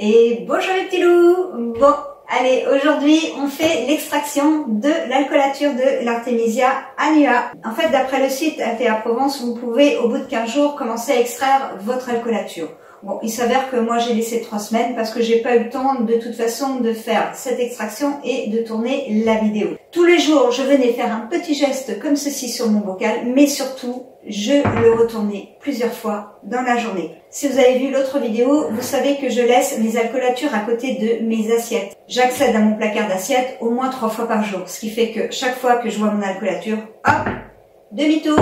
Et bonjour les petits loups. Bon, allez, aujourd'hui on fait l'extraction de l'alcoolature de l'Artemisia annua. En fait, d'après le site Altea Provence, vous pouvez au bout de 15 jours commencer à extraire votre alcoolature. Bon, il s'avère que moi j'ai laissé 3 semaines parce que j'ai pas eu le temps de toute façon de faire cette extraction et de tourner la vidéo. Tous les jours, je venais faire un petit geste comme ceci sur mon bocal, mais surtout, je le retournais plusieurs fois dans la journée. Si vous avez vu l'autre vidéo, vous savez que je laisse mes alcoolatures à côté de mes assiettes. J'accède à mon placard d'assiettes au moins 3 fois par jour, ce qui fait que chaque fois que je vois mon alcoolature, hop, demi-tour.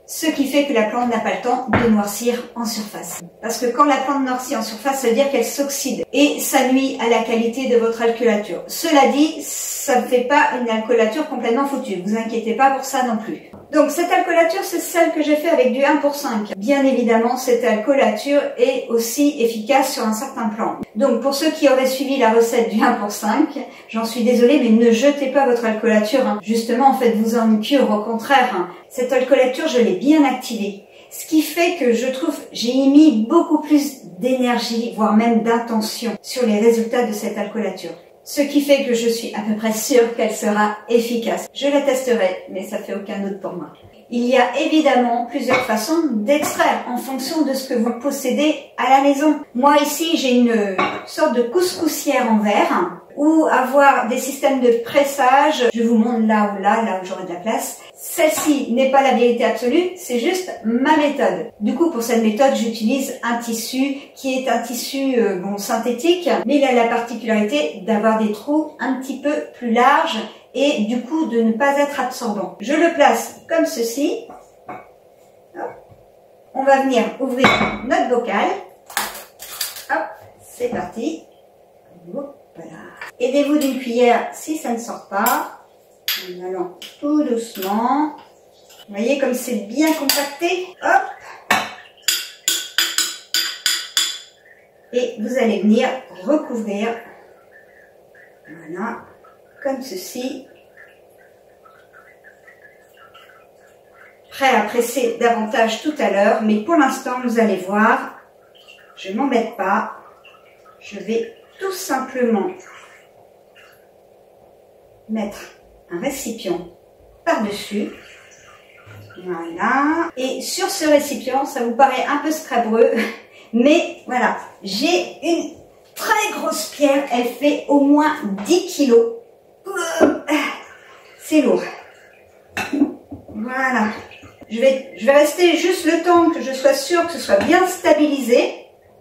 Ce qui fait que la plante n'a pas le temps de noircir en surface. Parce que quand la plante noircit en surface, ça veut dire qu'elle s'oxyde et ça nuit à la qualité de votre alcoolature. Cela dit, ça ne fait pas une alcoolature complètement foutue. Vous inquiétez pas pour ça non plus. Donc cette alcoolature, c'est celle que j'ai fait avec du 1 pour 5. Bien évidemment, cette alcoolature est aussi efficace sur un certain plan. Donc pour ceux qui auraient suivi la recette du 1 pour 5, j'en suis désolée, mais ne jetez pas votre alcoolature. Justement, faites-vous en cure, au contraire. Cette alcoolature, je l'ai bien activée. Ce qui fait que je trouve, j'ai mis beaucoup plus d'énergie, voire même d'intention sur les résultats de cette alcoolature. Ce qui fait que je suis à peu près sûre qu'elle sera efficace. Je la testerai, mais ça fait aucun doute pour moi. Il y a évidemment plusieurs façons d'extraire en fonction de ce que vous possédez à la maison. Moi ici, j'ai une sorte de couscoussière en verre ou avoir des systèmes de pressage. Je vous montre là où j'aurai de la place. Celle-ci n'est pas la vérité absolue, c'est juste ma méthode. Du coup, pour cette méthode, j'utilise un tissu qui est un tissu synthétique, mais il a la particularité d'avoir des trous un petit peu plus larges et du coup de ne pas être absorbant. Je le place comme ceci. Hop. On va venir ouvrir notre bocal. Hop, c'est parti. Hop, voilà. Aidez-vous d'une cuillère si ça ne sort pas. En allant tout doucement. Vous voyez comme c'est bien compacté. Hop. Et vous allez venir recouvrir. Voilà. Comme ceci. Prêt à presser davantage tout à l'heure. Mais pour l'instant, vous allez voir. Je ne m'embête pas. Je vais tout simplement mettre un récipient par-dessus. Voilà. Et sur ce récipient, ça vous paraît un peu scrabreux, mais voilà, j'ai une très grosse pierre. Elle fait au moins 10 kilos. C'est lourd. Voilà. Je vais rester juste le temps que je sois sûre que ce soit bien stabilisé.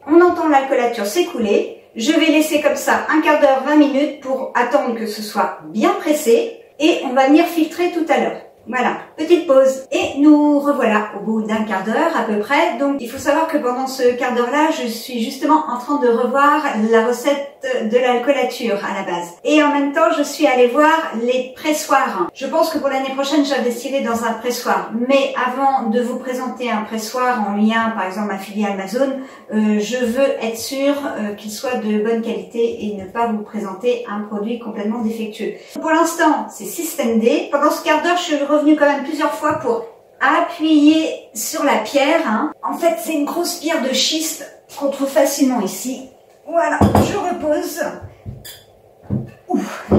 On entend l'alcoolature s'écouler. Je vais laisser comme ça un quart d'heure, 20 minutes pour attendre que ce soit bien pressé. Et on va venir filtrer tout à l'heure. Voilà, petite pause. Et nous revoilà au bout d'un quart d'heure à peu près. Donc il faut savoir que pendant ce quart d'heure-là, je suis justement en train de revoir la recette de l'alcoolature à la base. Et en même temps, je suis allée voir les pressoirs. Je pense que pour l'année prochaine, j'investirai dans un pressoir. Mais avant de vous présenter un pressoir en lien, par exemple, affilié à Amazon, je veux être sûre qu'il soit de bonne qualité et ne pas vous présenter un produit complètement défectueux. Pour l'instant, c'est Système D. Pendant ce quart d'heure, je suis revenue quand même plusieurs fois pour appuyer sur la pierre. En fait, c'est une grosse pierre de schiste qu'on trouve facilement ici. Voilà, je repose. Ouf.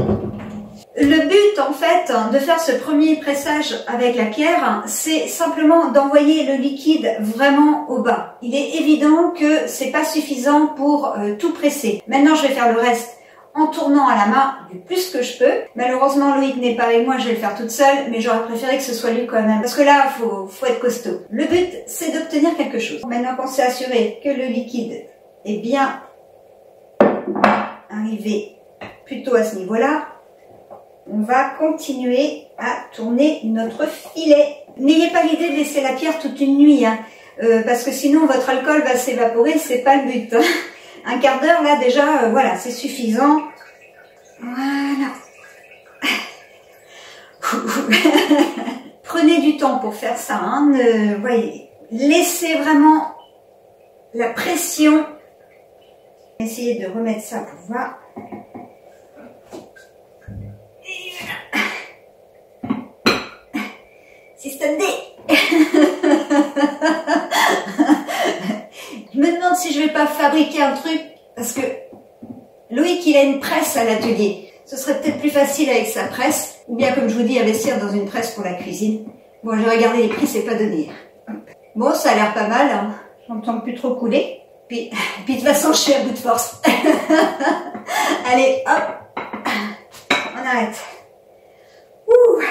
Le but, en fait, de faire ce premier pressage avec la pierre, c'est simplement d'envoyer le liquide vraiment au bas. Il est évident que c'est pas suffisant pour tout presser. Maintenant, je vais faire le reste en tournant à la main du plus que je peux. Malheureusement, Loïc n'est pas avec moi, je vais le faire toute seule, mais j'aurais préféré que ce soit lui quand même. Parce que là, faut être costaud. Le but, c'est d'obtenir quelque chose. Maintenant qu'on s'est assuré que le liquide est bien arrivé plutôt à ce niveau-là, on va continuer à tourner notre filet. N'ayez pas l'idée de laisser la pierre toute une nuit, parce que sinon votre alcool va s'évaporer, c'est pas le but. Un quart d'heure, là, déjà, voilà, c'est suffisant. Voilà. Prenez du temps pour faire ça, voyez, laissez vraiment la pression. Essayez de remettre ça pour voir. Système D. Je me demande si je vais pas fabriquer un truc, parce que presse à l'atelier. Ce serait peut-être plus facile avec sa presse, ou bien comme je vous dis, investir dans une presse pour la cuisine. Bon, j'ai regardé les prix, c'est pas donné. Bon, ça a l'air pas mal, hein. J'entends plus trop couler. Puis de toute façon, je suis à bout de force. Allez, hop, on arrête. Ouh.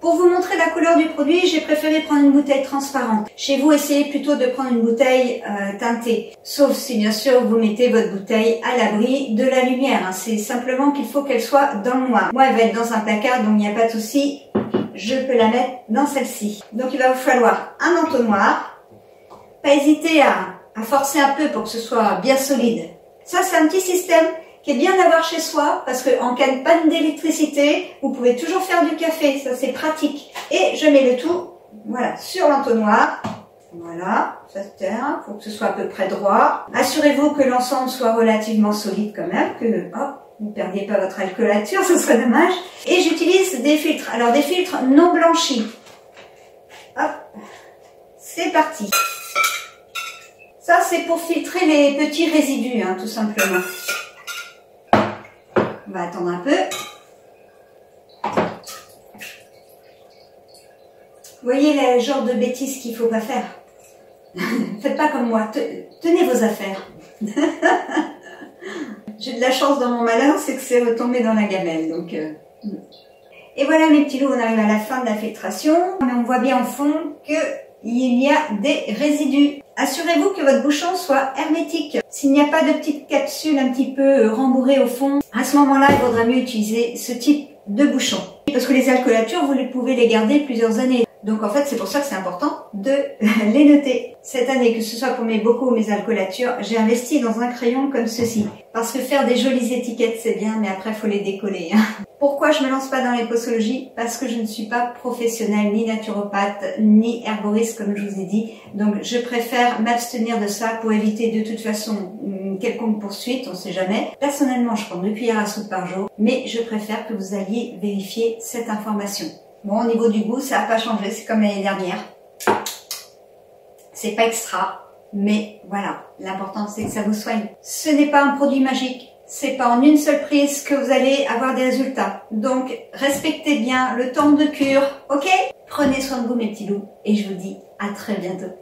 Pour vous montrer la couleur du produit, j'ai préféré prendre une bouteille transparente. Chez vous, essayez plutôt de prendre une bouteille teintée. Sauf si, bien sûr, vous mettez votre bouteille à l'abri de la lumière. Hein. C'est simplement qu'il faut qu'elle soit dans le noir. Moi, elle va être dans un placard, donc il n'y a pas de souci. Je peux la mettre dans celle-ci. Donc, il va vous falloir un entonnoir. Pas hésiter à forcer un peu pour que ce soit bien solide. Ça, c'est un petit système qui est bien d'avoir chez soi, parce qu'en cas de panne d'électricité, vous pouvez toujours faire du café, ça c'est pratique. Et je mets le tout, voilà, sur l'entonnoir. Voilà, ça se tient, faut que ce soit à peu près droit. Assurez-vous que l'ensemble soit relativement solide quand même, que vous ne perdiez pas votre alcoolature, ce serait dommage. Et j'utilise des filtres, alors des filtres non blanchis. Hop, c'est parti. Ça c'est pour filtrer les petits résidus, hein, tout simplement. On va attendre un peu. Vous voyez le genre de bêtises qu'il ne faut pas faire. Faites pas comme moi. Tenez vos affaires. J'ai de la chance dans mon malheur, c'est que c'est retombé dans la gamelle. Donc, Et voilà mes petits loups, on arrive à la fin de la filtration. Mais on voit bien au fond qu'il y a des résidus. Assurez-vous que votre bouchon soit hermétique. S'il n'y a pas de petite capsule un petit peu rembourrée au fond, à ce moment-là, il vaudra mieux utiliser ce type de bouchon. Parce que les alcoolatures, vous pouvez les garder plusieurs années. Donc en fait, c'est pour ça que c'est important de les noter. Cette année, que ce soit pour mes bocaux ou mes alcoolatures, j'ai investi dans un crayon comme ceci. Parce que faire des jolies étiquettes, c'est bien, mais après, il faut les décoller. Pourquoi je me lance pas dans les posologies? Parce que je ne suis pas professionnelle, ni naturopathe, ni herboriste, comme je vous ai dit. Donc, je préfère m'abstenir de ça pour éviter de toute façon une quelconque poursuite, on ne sait jamais. Personnellement, je prends 2 cuillères à soupe par jour, mais je préfère que vous alliez vérifier cette information. Bon, au niveau du goût, ça n'a pas changé, c'est comme l'année dernière. C'est pas extra, mais voilà, l'important c'est que ça vous soigne. Ce n'est pas un produit magique. C'est pas en une seule prise que vous allez avoir des résultats. Donc, respectez bien le temps de cure, ok? Prenez soin de vous mes petits loups et je vous dis à très bientôt.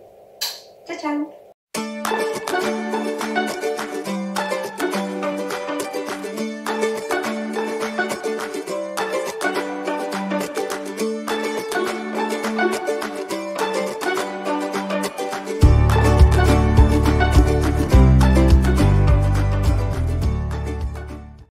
Ciao, ciao!